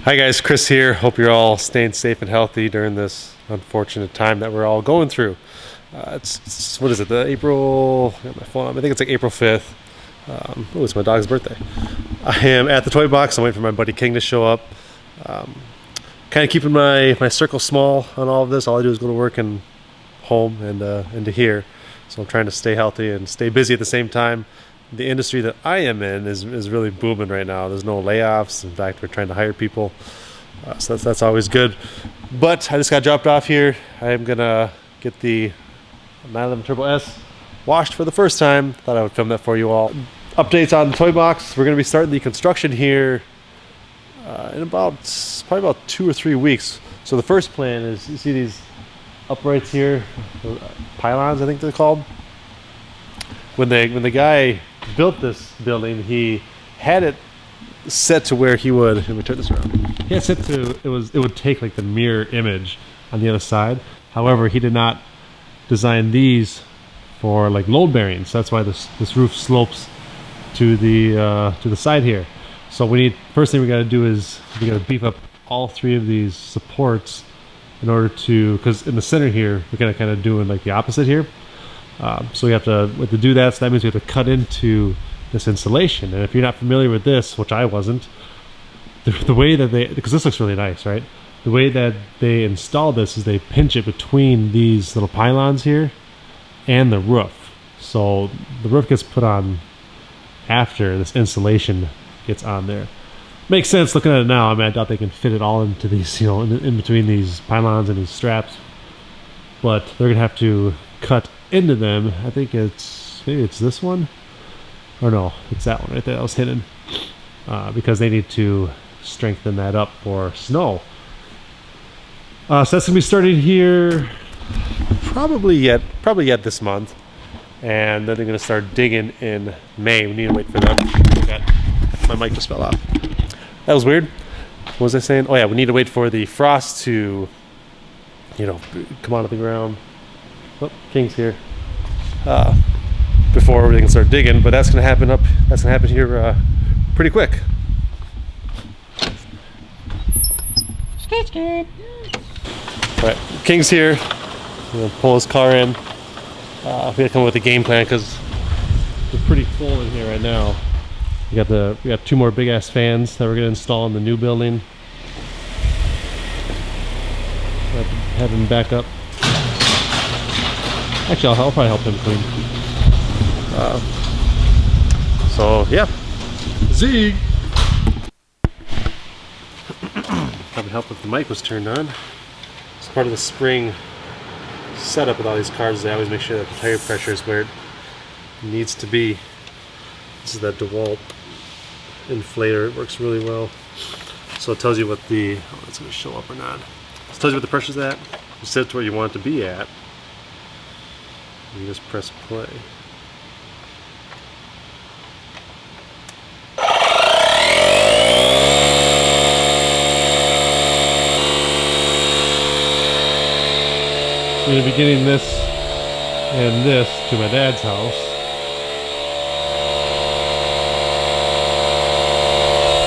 Hi guys, Chris here. Hope you're all staying safe and healthy during this unfortunate time that we're all going through. It's what is it? The April. I got my phone. I think it's like April 5th. It's my dog's birthday. I am at the toy box. I'm waiting for my buddy King to show up. Kind of keeping my circle small on all of this. All I do is go to work and home and to here. So I'm trying to stay healthy and stay busy at the same time. The industry that I am in is really booming right now. There's no layoffs. In fact, we're trying to hire people. So that's always good. But I just got dropped off here. I am gonna get the 911 Turbo S washed for the first time. Thought I would film that for you all. Updates on the toy box. We're gonna be starting the construction here in probably about 2 or 3 weeks. So the first plan is, you see these uprights here, pylons I think they're called. When the guy built this building, he had it set to where he would, let me turn this around. He had set to, it would take like the mirror image on the other side. However, he did not design these for like load bearing. So that's why this roof slopes to the side here. So first thing we got to do is we got to beef up all 3 of these supports in order to, because in the center here we're gonna kind of doing like the opposite here. So we have to do that. So that means we have to cut into this insulation. And if you're not familiar with this, which I wasn't, the way that because this looks really nice, right? The way that they install this is they pinch it between these little pylons here and the roof. So the roof gets put on after this insulation gets on there. Makes sense looking at it now. I mean, I doubt they can fit it all into these, you know, in between these pylons and these straps. But they're gonna have to cut into them. I think maybe it's this one, or no, it's that one right there that was hidden, because they need to strengthen that up for snow. So that's gonna be starting here probably yet this month, and then they're gonna start digging in May. We need to wait for them. My mic just fell off. That was weird. What was I saying? Oh yeah, we need to wait for the frost to, you know, come out of the ground. Oh, King's here. Before they can start digging, but that's gonna happen here pretty quick. All right, King's here. I'm gonna pull his car in. We gotta come up with a game plan because we're pretty full in here right now. We got 2 more big ass fans that we're gonna install in the new building. Have him back up. Actually, I'll probably help him clean. So yeah, Zeke. Probably help if the mic was turned on. It's part of the spring setup with all these cars. They always make sure that the tire pressure is where it needs to be. This is that DeWalt inflator. It works really well. So it tells you what it's going to show up or not. It tells you what the pressure's at. You set it to where you want it to be at. You just press play. I'm going to be getting this and this to my dad's house.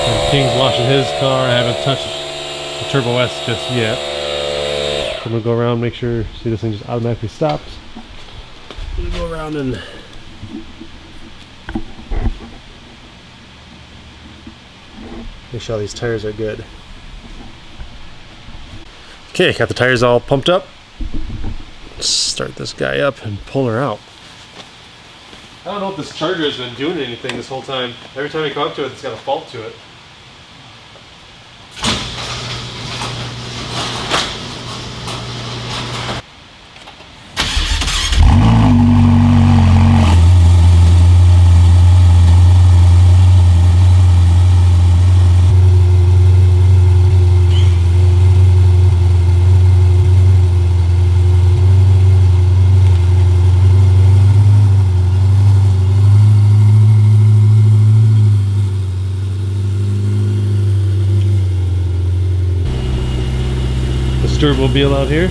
And King's washing his car. I haven't touched the Turbo S just yet. So I'm going to go around, make sure, see this thing just automatically stops. I'm going to go around and make sure all these tires are good. Okay, got the tires all pumped up. Let's start this guy up and pull her out. I don't know if this charger has been doing anything this whole time. Every time I come up to it, it's got a fault to it. Sturmobile out here.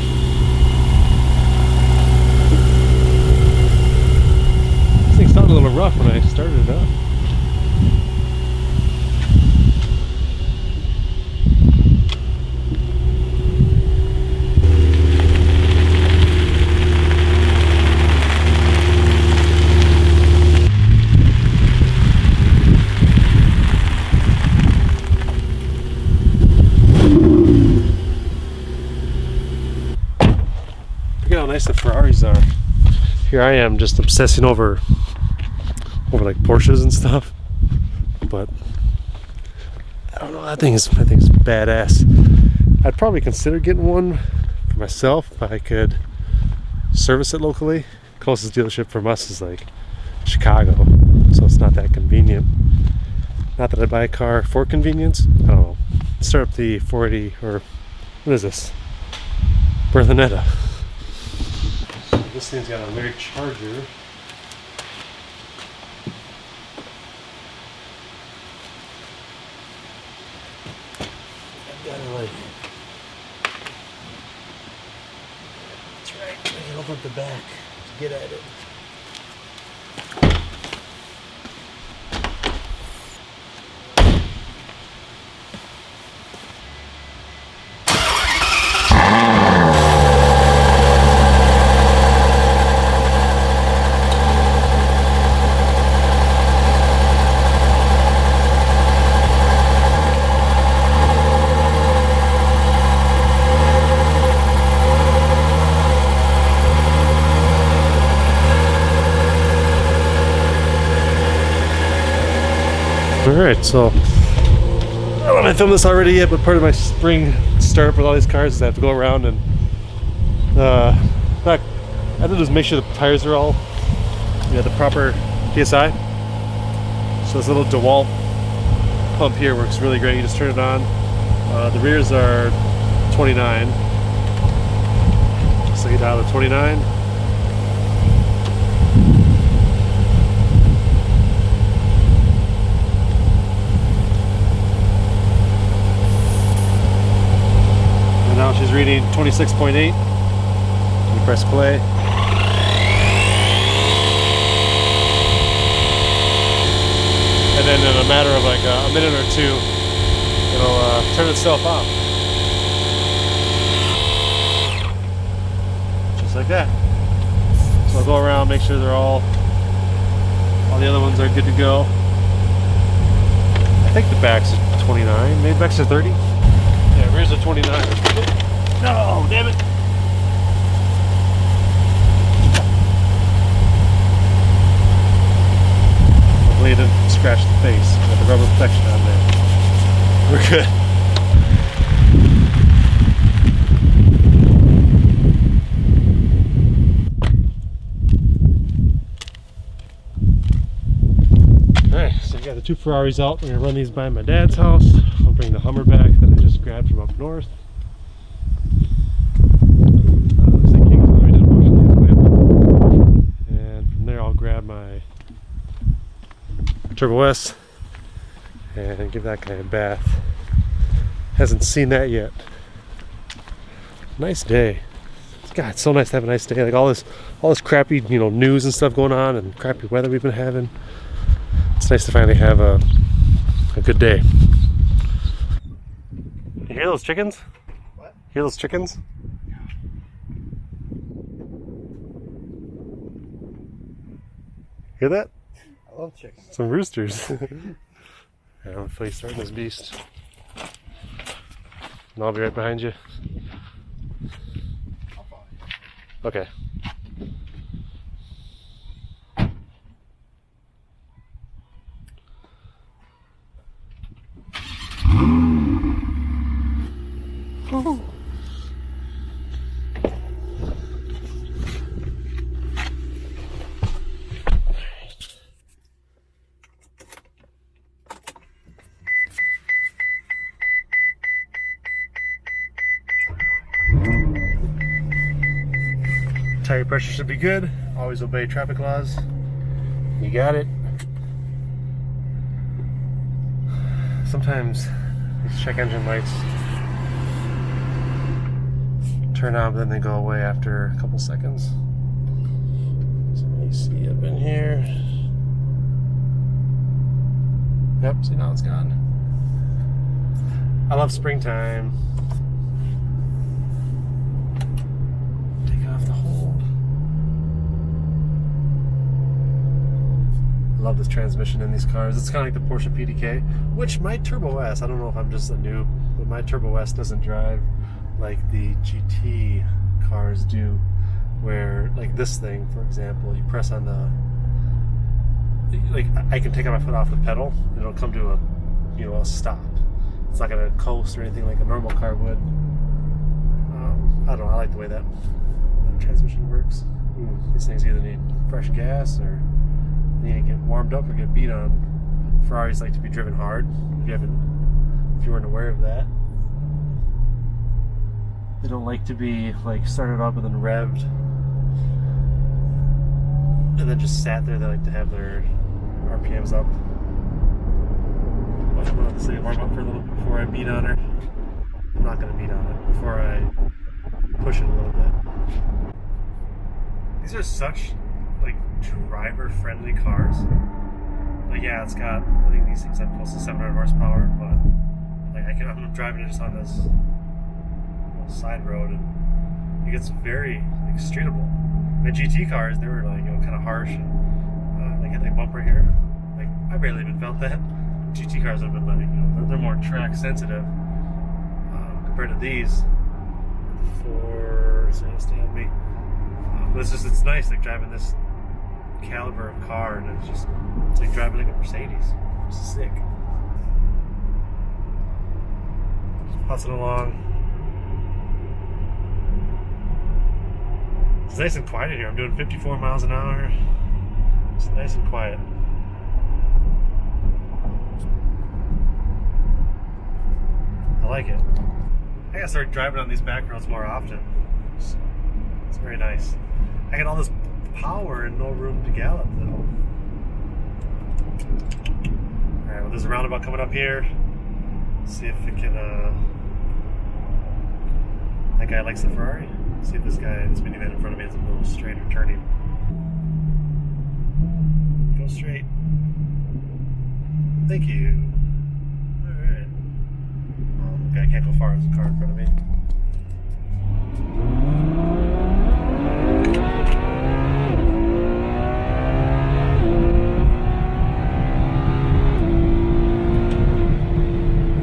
This thing sounded a little rough when I started it up. how nice the Ferraris are. Here I am just obsessing over like Porsches and stuff, but I don't know. I think it's badass. I'd probably consider getting one for myself if I could service it locally. Closest dealership from us is like Chicago, so it's not that convenient. Not that I buy a car for convenience. I don't know. Start up the 480, or what is this? Berlinetta. This thing's got a weird charger. I've got to like. That's right. I can open up the back to get at it. Alright, so I don't know if I filmed this already yet, but part of my spring startup with all these cars is I have to go around and I have to just make sure the tires are all the proper PSI. So this little DeWalt pump here works really great. You just turn it on. The rears are 29. So you dial to 29. Now she's reading 26.8. You press play. And then in a matter of like a minute or two, it'll turn itself off. Just like that. So I'll go around, make sure they're all the other ones are good to go. I think the backs are 29, maybe backs are 30. Yeah, rears are 29. No, damn it! Hopefully it didn't scratch the face. Got the rubber protection on there. We're good. Alright, so we got the two Ferraris out. We're gonna run these by my dad's house. I'll bring the Hummer back that I just grabbed from up north. And from there I'll grab my Turbo S and give that guy a bath. Hasn't seen that yet. Nice day. God, it's so nice to have a nice day. Like all this crappy, news and stuff going on and crappy weather we've been having. It's nice to finally have a good day. You hear those chickens? What? Hear those chickens? Hear that? I love chickens. Some roosters. Yeah, hopefully starting this beast. And I'll be right behind you. I'll follow you. Okay. Oh. Tire pressure should be good. Always obey traffic laws. You got it. Sometimes these check engine lights turn on, but then they go away after a couple seconds. Some AC up in here. Yep, see, now it's gone. I love springtime. Take off the hold. I love this transmission in these cars. It's kind of like the Porsche PDK, which my Turbo S, I don't know if I'm just a noob, but my Turbo S doesn't drive like the GT cars do. where like this thing, for example, you press on the, like I can take my foot off the pedal and it'll come to a, you know, a stop. It's not gonna coast or anything like a normal car would. I don't know, I like the way that transmission works. These things either need fresh gas or need to get warmed up or get beat on. Ferraris like to be driven hard. If you weren't aware of that, they don't like to be like started up and then revved and then just sat there. They like to have their RPMs up. But I'm gonna say warm up for a little bit before I beat on her. I'm not gonna beat on it before I push it a little bit. These are such like driver friendly cars. Like yeah, it's got, I think these things have close to 700 horsepower, but like I'm driving it just on this little side road and it gets very like streetable. My GT cars, they were like, you know, kind of harsh and like hit the bumper here. Like I barely even felt that. GT cars have been like, you know, they're more track sensitive compared to these. Stay on me. But it's nice like driving this caliber of car, and it's like driving like a Mercedes. It's sick. Just putzing along. It's nice and quiet in here. I'm doing 54 miles an hour. It's nice and quiet. I like it. I gotta start driving on these back roads more often. It's very nice. I got all this power and no room to gallop though. Alright, well there's a roundabout coming up here. See if it can, that guy likes the Ferrari. See if this minivan in front of me is a little straight or turning. Go straight. Thank you. Alright. Okay, I can't go far, there's a car in front of me.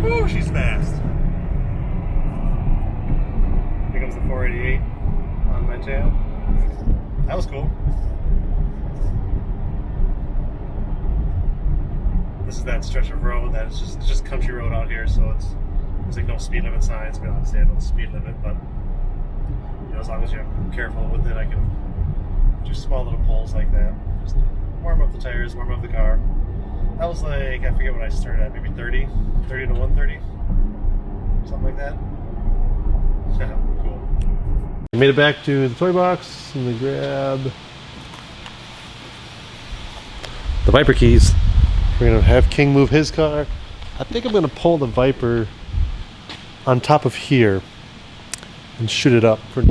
Woo, she's fast. Here comes the 488 on my tail. That was cool. This is that stretch of road that is just country road out here, so there's like no speed limit signs. We don't understand no speed limit, but you know, as long as you're careful with it, I can do small little pulls like that. Just warm up the tires, warm up the car. That was like, I forget what I started at, maybe 30 to 130, something like that. Cool. I made it back to the toy box. I'm gonna grab the Viper keys. We're gonna have King move his car. I think I'm gonna pull the Viper on top of here and shoot it up for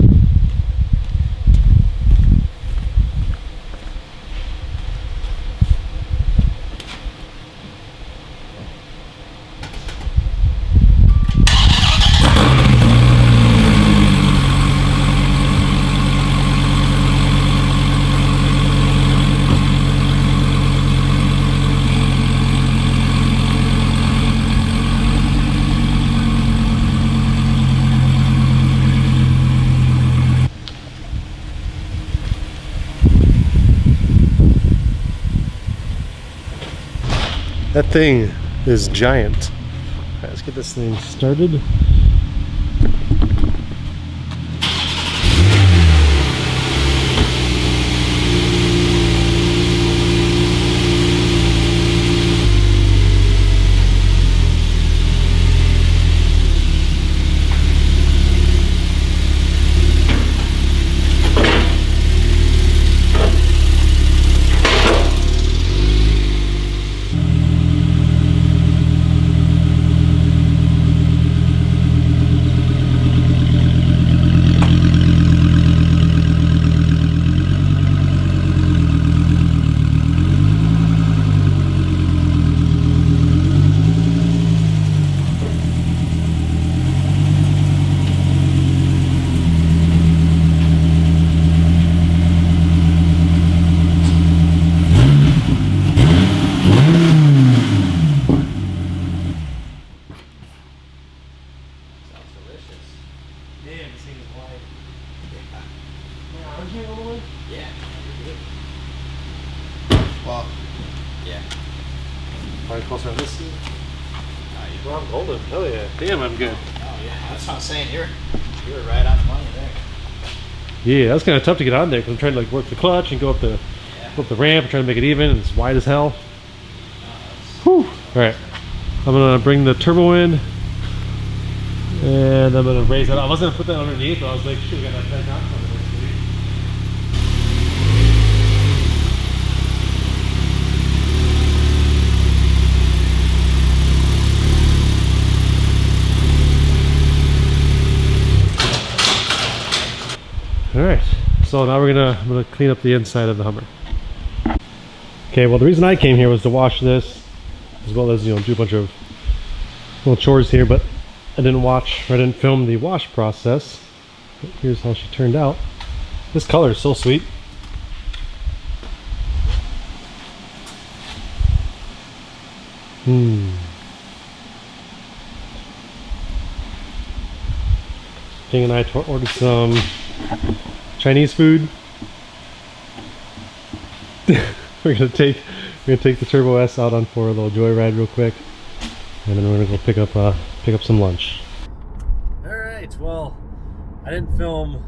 that thing is giant. All right, let's get this thing started. Probably closer on this side. Well, I'm golden. Hell yeah. Damn, I'm good. Oh yeah, that's what I'm saying. You're right on the money there. Yeah, that's kind of tough to get on there because I'm trying to like work the clutch and go up the ramp and try to make it even, and it's wide as hell. Whew. All right, I'm gonna bring the turbo in, and I'm gonna raise it. I was gonna put that underneath, but I was like, shoot, we got that back on. All right, so now I'm gonna clean up the inside of the Hummer. Okay, well the reason I came here was to wash this, as well as, you know, do a bunch of little chores here, but I didn't film the wash process. But here's how she turned out. This color is so sweet. King and I ordered some Chinese food. we're gonna take the Turbo S out on for a little joyride real quick, and then we're gonna go pick up some lunch. All right. Well, I didn't film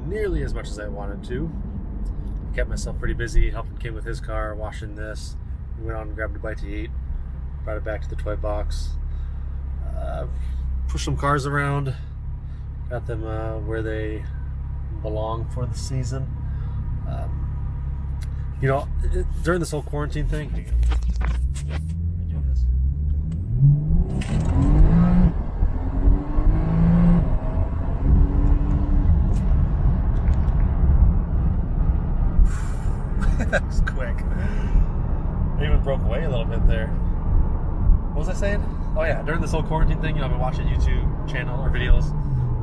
nearly as much as I wanted to. I kept myself pretty busy helping King with his car, washing this. We went out and grabbed a bite to eat. Brought it back to the toy box. Pushed some cars around. Got them where they belong for the season. You know, during this whole quarantine thing, that was quick. I even broke away a little bit there. What was I saying? Oh yeah, during this whole quarantine thing, you know, I've been watching YouTube channel or videos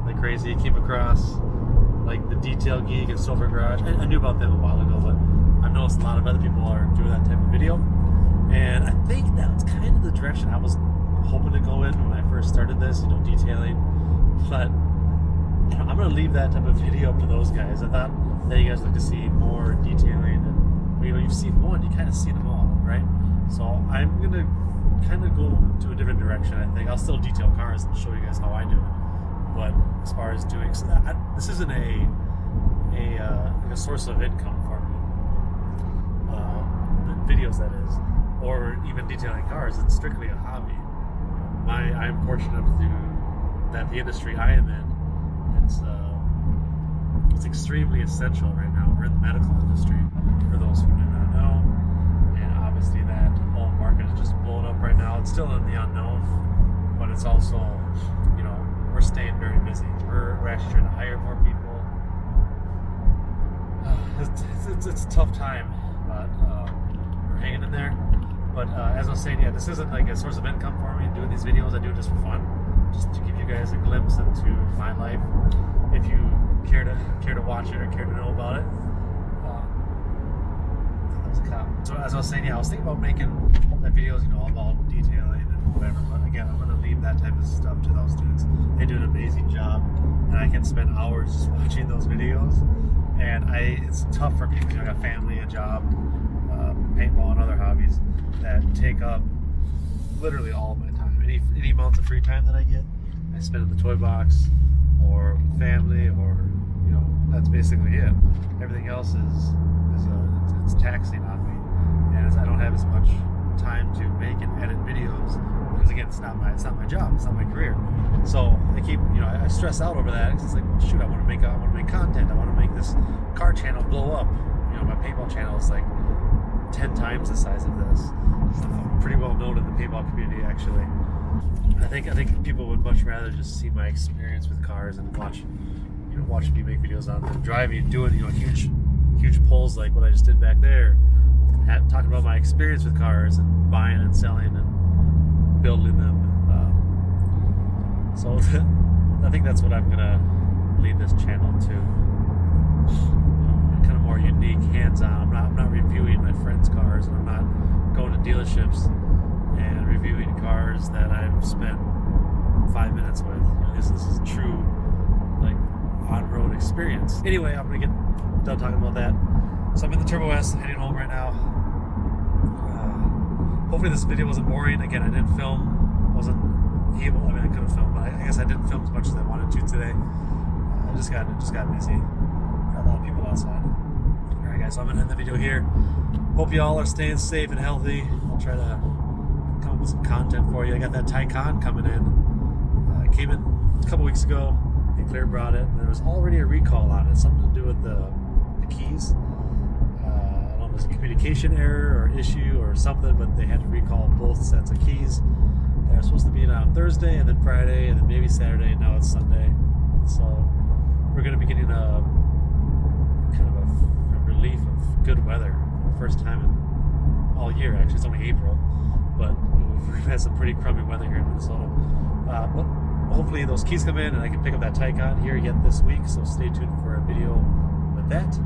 like crazy. Came across like the Detail Geek and Silver Garage. I knew about them a while ago, but I've noticed a lot of other people are doing that type of video, and I think that's kind of the direction I was hoping to go in when I first started this, you know, detailing. But you know, I'm gonna leave that type of video up to those guys. I thought that you guys like to see more detailing, and you know, you've seen one, you kind of see them all, right? So I'm gonna kind of go to a different direction. I think I'll still detail cars and show you guys how I do it, but as far as doing, this isn't like a source of income for me. The videos, that is, or even detailing cars. It's strictly a hobby. I'm fortunate that the industry I am in, it's extremely essential right now. We're in the medical industry, for those who do not know, and obviously that whole market is just blowing up right now. It's still in the unknown, but it's also, you know, we're staying very busy. We're actually trying to hire more people. It's a tough time, but we're hanging in there. But as I was saying, yeah, this isn't like a source of income for me. Doing these videos, I do it just for fun, just to give you guys a glimpse into my life. If you care to watch it or care to know about it. That was a cop. So as I was saying, yeah, I was thinking about making that videos, you know, all about detailing and whatever. But again, I'm gonna leave that type of stuff to those dudes. They do an amazing job, and I can spend hours just watching those videos. And it's tough for me because, you know, I got family, a job, paintball, and other hobbies that take up literally all of my time. Any amount of free time that I get, I spend in the toy box or with family, or, you know, that's basically it. Everything else it's taxing on me, and I don't have as much time to make and edit videos because, again, it's not my job, it's not my career. So I keep, you know, I stress out over that because it's like, well, shoot, I want to make content. I want to make this car channel blow up. You know, my paintball channel is like 10 times the size of this. Pretty well known in the paintball community, actually. I think people would much rather just see my experience with cars and watch me make videos on them driving, doing, you know, huge pulls like what I just did back there, talking about my experience with cars and buying and selling and building them. So I think that's what I'm gonna lead this channel to. Kind of more unique, hands-on. I'm not reviewing my friends' cars, and I'm not going to dealerships and reviewing cars that I've spent 5 minutes with. You know, this is true, like, on-road experience. Anyway, I'm gonna get done talking about that. So I'm in the Turbo S, heading home right now. hopefully this video wasn't boring. Again, I didn't film. I wasn't able. I mean, I could have filmed, but I guess I didn't film as much as I wanted to today. It just got busy. Got a lot of people outside. All right, guys. So I'm gonna end the video here. Hope you all are staying safe and healthy. I'll try to come up with some content for you. I got that Taycan coming in. Came in a couple weeks ago. Clear brought it. There was already a recall on it. Something to do with the keys. I don't know if there's a communication error or issue or something, but they had to recall both sets of keys. They were supposed to be in on Thursday and then Friday and then maybe Saturday, and now it's Sunday. So we're going to be getting a kind of a relief of good weather for the first time in all year. Actually, it's only April, but we've had some pretty crummy weather here in Minnesota. But hopefully those keys come in and I can pick up that Taycan here yet this week, so stay tuned for a video with that.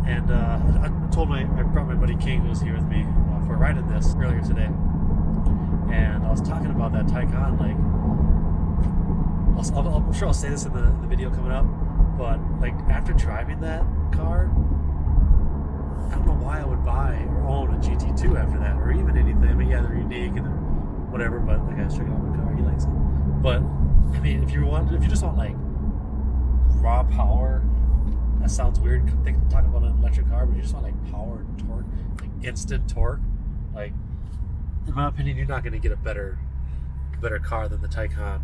And I brought my buddy King, who was here with me for a ride in this earlier today, and I was talking about that Taycan. Like, I'm sure I'll say this in the video coming up, but like after driving that car, I don't know why I would buy or own a GT2 after that, or even anything. I mean, yeah, they're unique and they're whatever, but the guy's checking out my car, he likes it. But I mean, if you just want like raw power, that sounds weird talking about an electric car, but you just want like power and torque, like instant torque. Like, in my opinion, you're not going to get a better car than the Taycan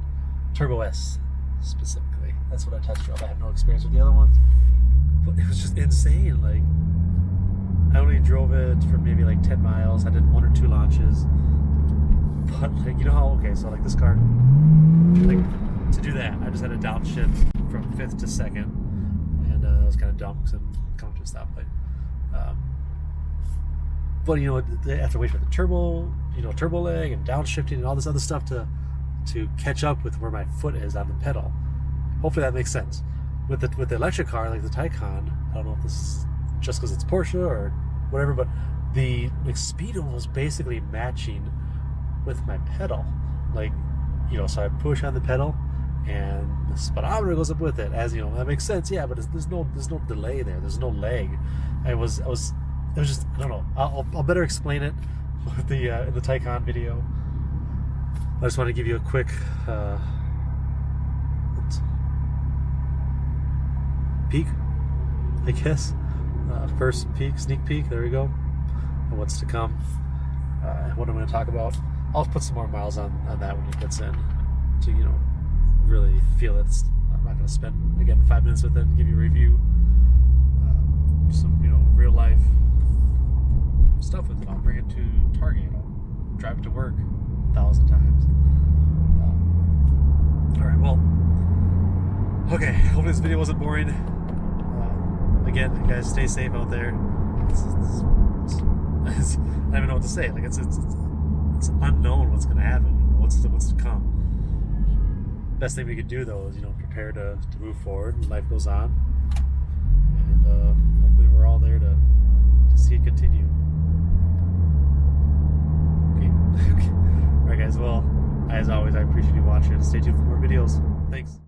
Turbo S specifically. That's what I test drove. I have no experience with the other ones, but it was just insane. Like, I only drove it for maybe like 10 miles. I did 1 or 2 launches. But like, you know how, okay, so like this car, like to do that, I just had to downshift from 5th to 2nd, and that was kind of dumb because I'm coming to a stoplight. But you know, I have to wait for the turbo lag and downshifting and all this other stuff to catch up with where my foot is on the pedal. Hopefully that makes sense. With the electric car, like the Taycan, I don't know if this is just because it's Porsche or whatever, but the speedo was basically matching with my pedal. Like, you know, so I push on the pedal and the speedometer goes up with it, as you know. That makes sense, yeah, but there's no delay there, there's no lag. It was just, I don't know, I'll better explain it with the in the Taycan video. I just want to give you a quick peek, I guess. First sneak peek, there we go, and what's to come, what I'm going to talk about. I'll put some more miles on that when it gets in to, you know, really feel it. I'm not going to spend, again, 5 minutes with it and give you a review. Some, you know, real life stuff with it. I'll bring it to Target. I'll drive it to work 1,000 times. All right, well, okay, hopefully this video wasn't boring. Again, you guys stay safe out there. I don't even know what to say. Like, it's unknown what's going to happen, what's to come. Best thing we could do, though, is, you know, prepare to move forward, and life goes on, and hopefully we're all there to see it continue. Okay. All right, guys. Well, as always, I appreciate you watching. Stay tuned for more videos. Thanks.